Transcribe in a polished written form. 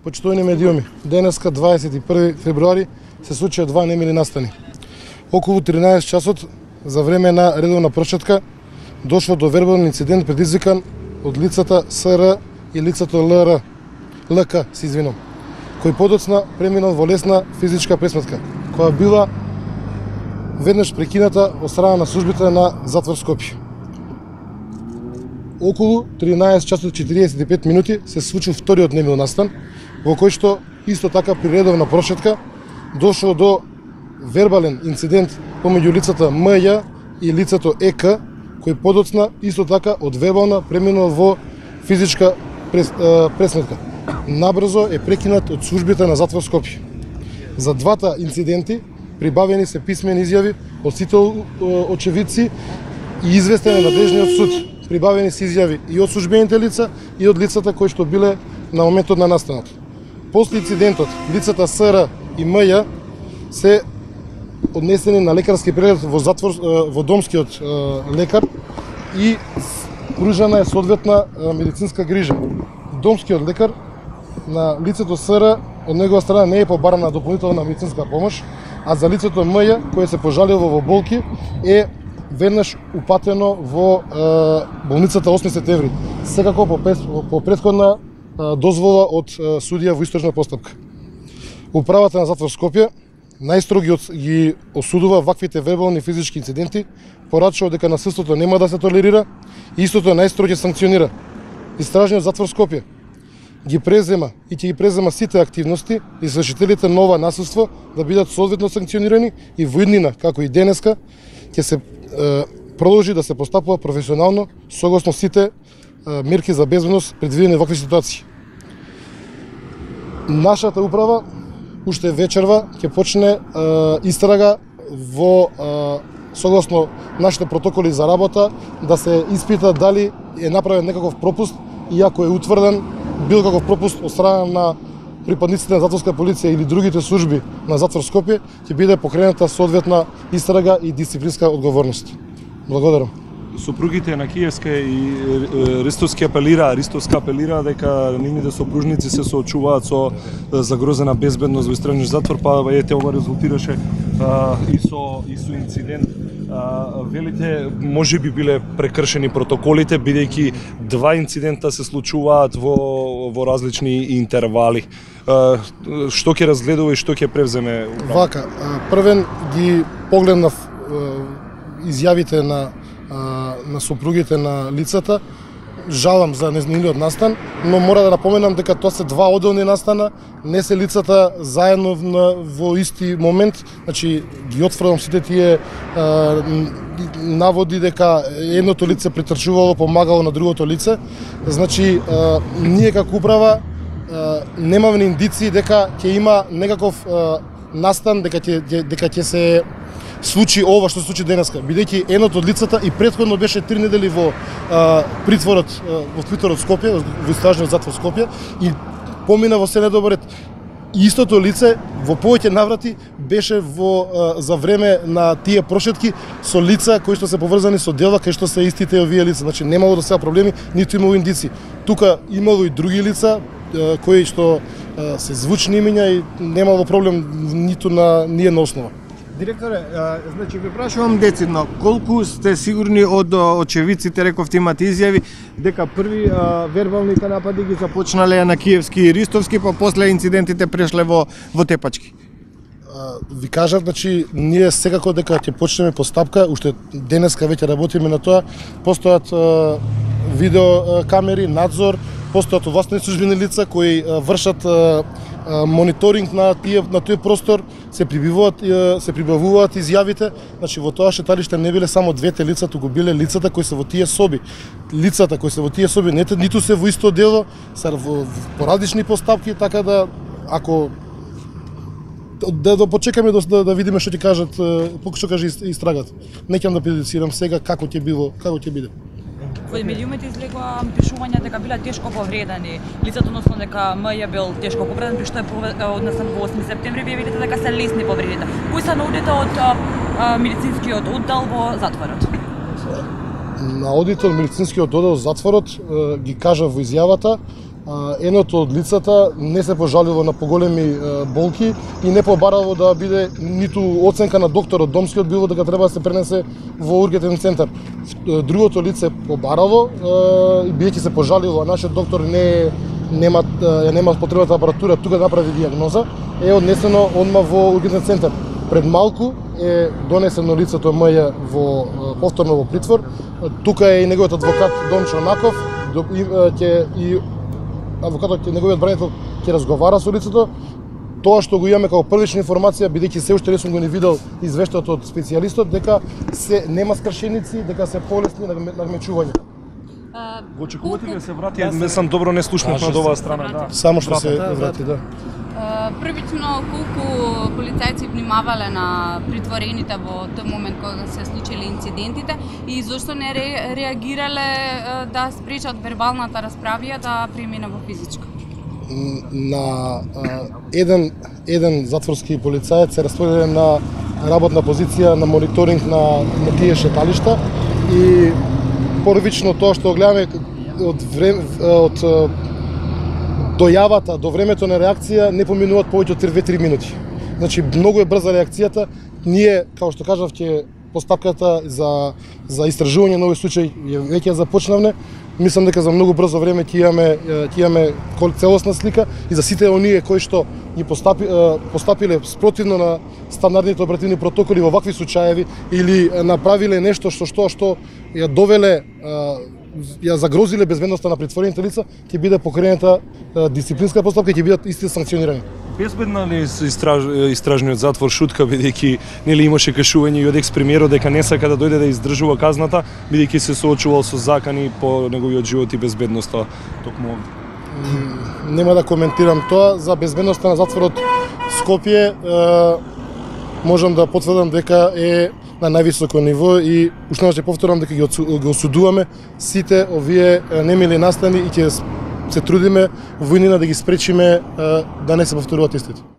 Почитувани медиуми, денеска 21 февруари се случија два немили настани. Околу 13 часот за време на редовна прошетка дошло до вербален инцидент предизвикан од лицата СР и лицето ЛК, се извинам, кој подоцна преминал во лесна физичка пресметка, која била веднаш прекината од страна на службите на затвор Скопје. Околу 13 часот 45 минути се случил вториот немил настан, во кој што исто така при редовна прошетка дошло до вербален инцидент помеѓу лицата МЈ и лицето ЕК, кој подоцна исто така од вербална преминал во физичка пресметка. Набрзо е прекинат од службите на затвор Скопје. За двата инциденти прибавени се писмени изјави од сите очевидци и известен е надлежниот суд. Прибавени се изјави и од службените лица и од лицата кои што биле на моментот на настанот. После инцидентот, лицата СР и МЈ се однесени на лекарски преглед во затвор во домскиот лекар и пружена е соодветна медицинска грижа. Домскиот лекар на лицето СР од негова страна не е побарана дополнителна медицинска помош, а за лицето МЈ, кое се пожалило во болки, е веднаш упатено во болницата 8 септември. Секако по претходна дозвола од судија во истражна постапка. Управата на затвор Скопје најстроги ги осудува ваквите вербални физички инциденти, порачува дека насилството нема да се толерира и истото најстроги санкционира. Истражниот затвор Скопје ги презема и ќе ги презема сите активности и извршителите на ова насилство да бидат соодветно санкционирани и во иднина, како и денеска, ќе се продолжи да се постапува професионално согласно сите мерки за безбедност предвидени во вакви ситуации. Нашата управа уште вечерва ќе почне истрага во согласно нашите протоколи за работа да се испита дали е направен некаков пропуст и ако е утврден бил каков пропуст од страна на припадниците на затворска полиција или другите служби на затвор Скопје, ќе биде покрената соодветна истрага и дисциплинска одговорност. Благодарам. Сопругите на Киевска и Ристовска апелира дека нивните сопружници се соочуваат со загрозена безбедност во истражниот затвор, па ете ова резултираше и со инцидент. Велите може би биле прекршени протоколите, бидејќи два инцидента се случуваат во различни интервали. Што ќе разгледува и што ќе превземе? Вака, првен ги погледнав изјавите на сопругите на лицата. Жалам за незнилиот настан, но мора да напоменам дека тоа се два одделни настана, не се лицата заедно во исти момент, значи ги отфрлам сите тие наводи дека едното лице притрчувало, помагало на другото лице. Значи ние како управа немаме индиции дека ќе има некаков настан, дека ќе се случи ова што се случи денеска, бидејќи едното од лицата и претходно беше 3 недели во притворот Скопје, во истражниот затвор Скопје и помина во се недобар ред. Истото лице во повеќе наврати беше за време на тие прошетки со лица кои што се поврзани со дела кај што се истите овие лица. Значи немало да се проблеми, ниту имало индици. Тука имало и други лица кои што се звучни имиња и немало проблем ниту на ниедна основа. Директоре, значи ви прашувам децидно, колку сте сигурни од очевидците, рековте имате изјави, дека први вербалните напади ги започнале на Киевски и Ристовски, па после инцидентите прешле во Тепачки? Ви кажав, значи, ние секако дека ќе почнеме постапка, уште денеска веќе работиме на тоа, постојат видеокамери, надзор, постојат овластени службени лица кои вршат мониторинг на тој простор, се прибавуваат изјавите. Значи во тоа шеталиште не биле само двете лица, туку биле лицата кои се во тие соби. Лицата кои се во тие соби ниту се во исто дело, се во поразлични постапки, така да ако да почекаме да видиме што ќе кажат, што каже истрагата. Не ќе да предицирам сега како ќе биде. Во медиумите излегува пишувања дека биле тешко повредени лицата, односно дека МЈ бил тешко повреден, при што е однесен во 8 септември, вие видите дека се лесни повредите. Кои се наудите од медицинскиот оддел во затворот? На одите од медицинскиот оддел затворот ги кажа во изјавата едното од лицата не се пожалило на поголеми болки и не побарало да биде ниту оценка на докторот домскиот било дека треба да се пренесе во ургентен центар. Другото лице побарало и биејќи се пожалило, а нашиот доктор нема потребната апаратура тука да направи дијагноза, е однесено одма во ургентен центар. Пред малку е донесено лицето МЈ повторно во притвор. Тука е и неговиот адвокат Дончо Наков, и адвокатот, неговиот бранител ќе разговара со лицето. Тоа што го имаме како првична информација, бидејќи се уште не сум го ни видел извештаот од специјалистот, дека се нема скршеници, дека се полесни нагмечувања. Го очекувате ли да се врати? Не сам добро не слушнав на оваа страна, да. Само што се врати, да. Првично, колку полицајци внимавале на притворените во тој момент кога се случили инцидентите и зошто не реагирале да спречат вербалната расправија да премине во физичка? На еден затворски полицаец се распоределен на работна позиција на мониторинг на тие шеталишта и првично тоа што гледаме од дојавата до времето на реакција не поминуваат повеќе од 2-3 минути. Значи многу е брза реакцијата. Ние, како што кажав, ќе постапката за истражување на овој случај веќе започнавме. Мислам дека за многу брзо време ќе имаме целосна слика и за сите оние кои што ги постапиле спротивно на стандардните оперативни протоколи во вакви случаеви или направиле нешто што ја довеле ја загрозиле безбедноста на притворените лица, ќе биде покренета дисциплинска постапка и ќе бидат исти санкционирани. Безбедна ли истражниот затвор Шутка, бидејќи нели имаше кашување и од екс-премиерот дека не сака да дојде да издржува казната, бидејќи се соочувал со закани по неговиот живот и безбедноста токму овде? Нема да коментирам тоа. За безбедноста на затворот Скопје можам да потврдам дека е на највисоко ниво и уште ќе повторам дека ги осудуваме сите овие немили настани и ќе се трудиме во иднина да ги спречиме да не се повторуваат истите.